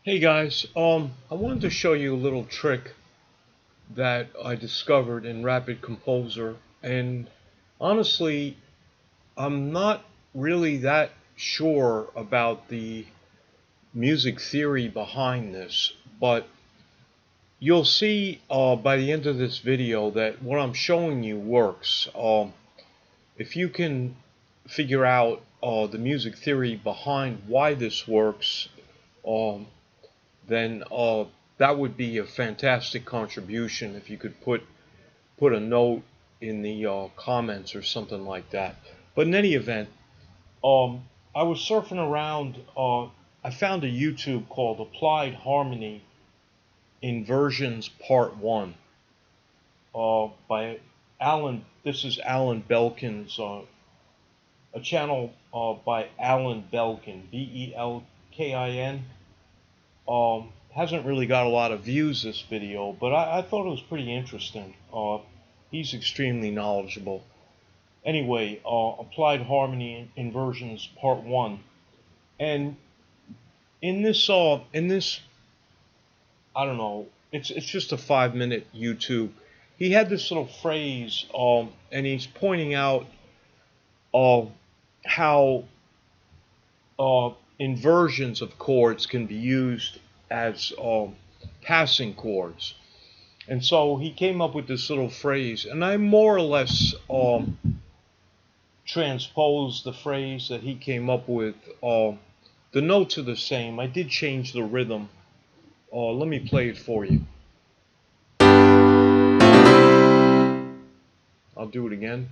Hey guys, I wanted to show you a little trick that I discovered in Rapid Composer, and honestly, I'm not really that sure about the music theory behind this, but you'll see by the end of this video that what I'm showing you works. If you can figure out the music theory behind why this works, um, then that would be a fantastic contribution if you could put a note in the comments or something like that. But in any event, I was surfing around. I found a YouTube called Applied Harmony Inversions Part 1 by Alan. This is Alan Belkin's, a channel by Alan Belkin, Belkin. Hasn't really got a lot of views, this video, but I thought it was pretty interesting. He's extremely knowledgeable. Anyway, Applied Harmony Inversions Part 1. And in this, I don't know, it's just a 5-minute YouTube. He had this little phrase, and he's pointing out how inversions of chords can be used as passing chords. And so he came up with this little phrase, and I more or less transposed the phrase that he came up with. The notes are the same. I did change the rhythm. Let me play it for you. I'll do it again.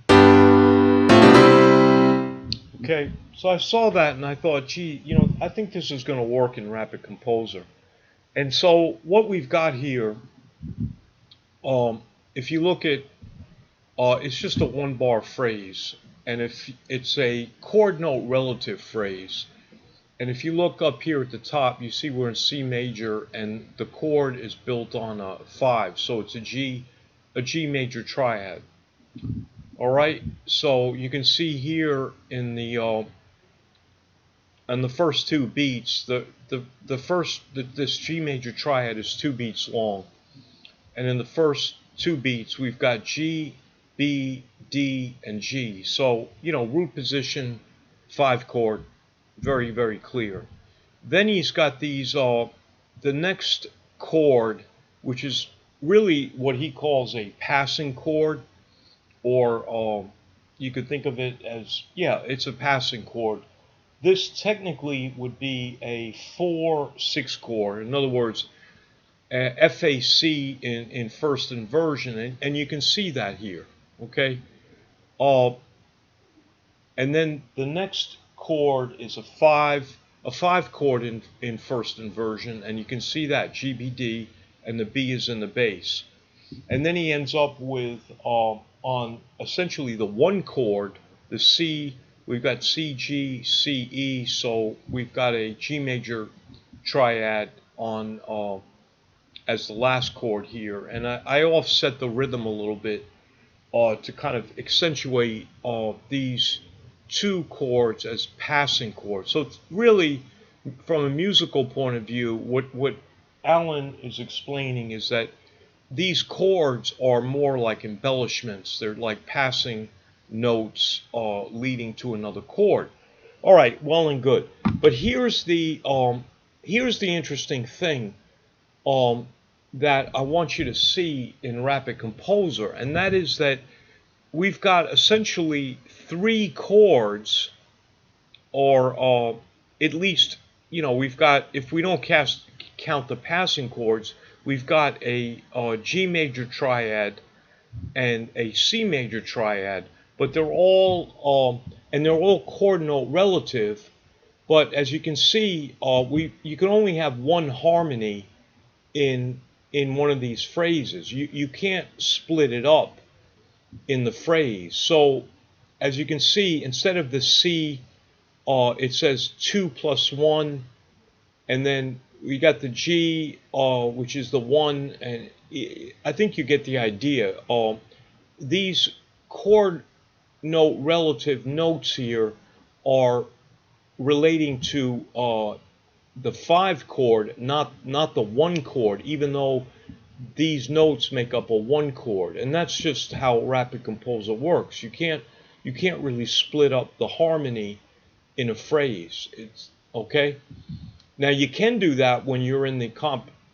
Okay, so I saw that and I thought, gee, I think this is going to work in Rapid Composer. And so what we've got here, if you look at, it's just a 1-bar phrase, and if it's a chord note relative phrase, and if you look up here at the top, you see we're in C major, and the chord is built on a 5, so it's a G major triad. All right, so you can see here in the first 2 beats, this G major triad is 2 beats long, and in the first 2 beats we've got G, B, D, and G. So root position 5 chord, very, very clear. Then he's got these the next chord, which is really what he calls a passing chord, or you could think of it as, yeah, it's a passing chord. This technically would be a 4/6 chord. In other words, FAC in first inversion, and you can see that here. Okay, and then the next chord is a 5 chord in first inversion, and you can see that GBD, and the B is in the bass. And then he ends up with on essentially the 1 chord, the C. We've got C, G, C, E, so we've got a G major triad on as the last chord here. And I offset the rhythm a little bit to kind of accentuate these 2 chords as passing chords. So it's really, from a musical point of view, what Alan is explaining is that these chords are more like embellishments. They're like passing notes leading to another chord. All right, well and good. But here's the interesting thing that I want you to see in Rapid Composer, and that is that we've got essentially 3 chords, or at least, we've got, if we don't count the passing chords, we've got a G major triad and a C major triad, but they're all chord note relative. But as you can see, you can only have 1 harmony in one of these phrases. You can't split it up in the phrase. So as you can see, instead of the C, it says 2 + 1, and then we got the G, which is the 1, and I think you get the idea. These chord note relative notes here are relating to the 5 chord, not the 1 chord, even though these notes make up a 1 chord. And that's just how Rapid Composer works. You can't really split up the harmony in a phrase. It's okay. Now you can do that when you're in the composition.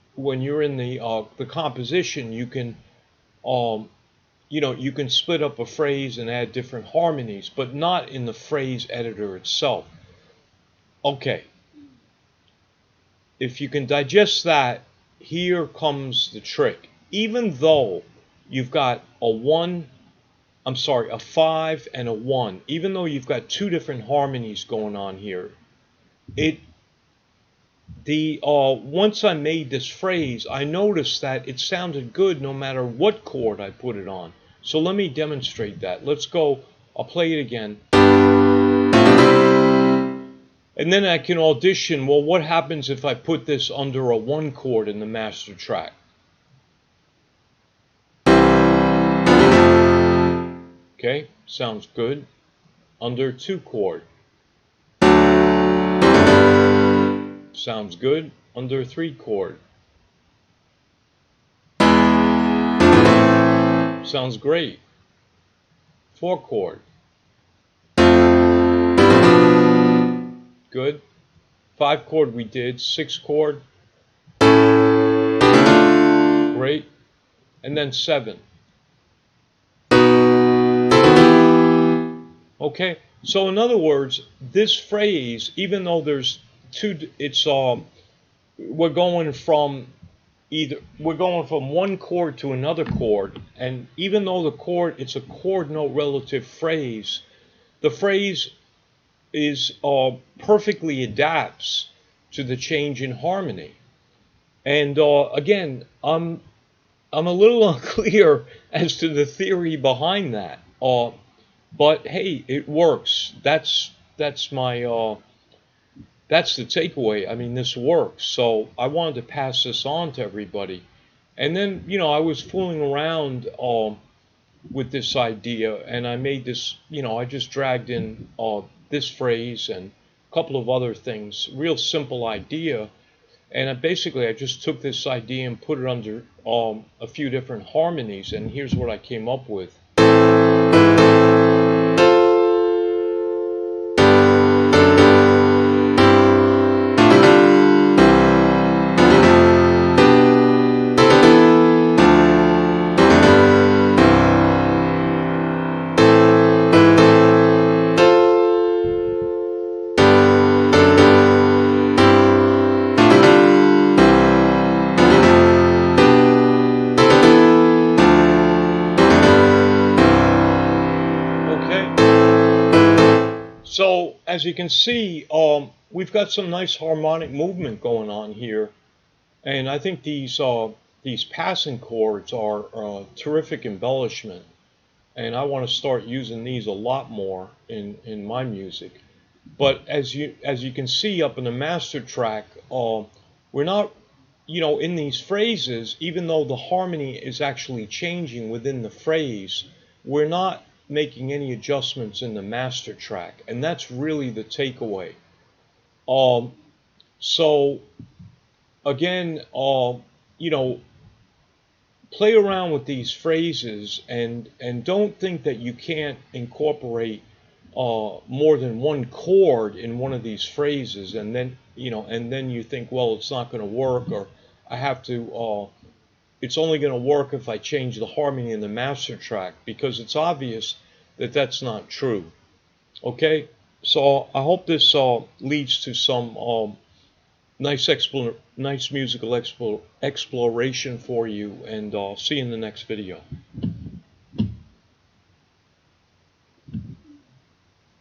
You can you can split up a phrase and add different harmonies, but not in the phrase editor itself. Okay. If you can digest that, here comes the trick. Even though you've got a 5 and a 1, even though you've got two different harmonies going on here, once I made this phrase, I noticed that it sounded good no matter what chord I put it on. So let me demonstrate that. Let's go. I'll play it again. And then I can audition, well, what happens if I put this under a 1 chord in the master track? Okay, sounds good. Under 2 chord. Sounds good. Under 3 chord. Sounds great. 4 chord. Good. 5 chord we did. 6 chord. Great. And then 7. Okay. So in other words, this phrase, even though there's two, we're going from 1 chord to another chord, and even though it's a chord note relative phrase, the phrase is perfectly adapts to the change in harmony. And again, I'm a little unclear as to the theory behind that, but hey, it works. That's my that's the takeaway. I mean, this works. So I wanted to pass this on to everybody. And then, I was fooling around with this idea, and I made this, I just dragged in this phrase and a couple of other things, real simple idea. And I just took this idea and put it under a few different harmonies, and here's what I came up with. So as you can see, we've got some nice harmonic movement going on here, and I think these passing chords are terrific embellishment, and I want to start using these a lot more in my music. But as you can see up in the master track, we're not, in these phrases, even though the harmony is actually changing within the phrase, we're not making any adjustments in the master track, and that's really the takeaway. So again, play around with these phrases, and don't think that you can't incorporate more than 1 chord in one of these phrases, and then you think, well, it's not going to work, or I have to it's only going to work if I change the harmony in the master track, because it's obvious that that's not true. Okay, so I hope this leads to some nice musical exploration for you, and see you in the next video.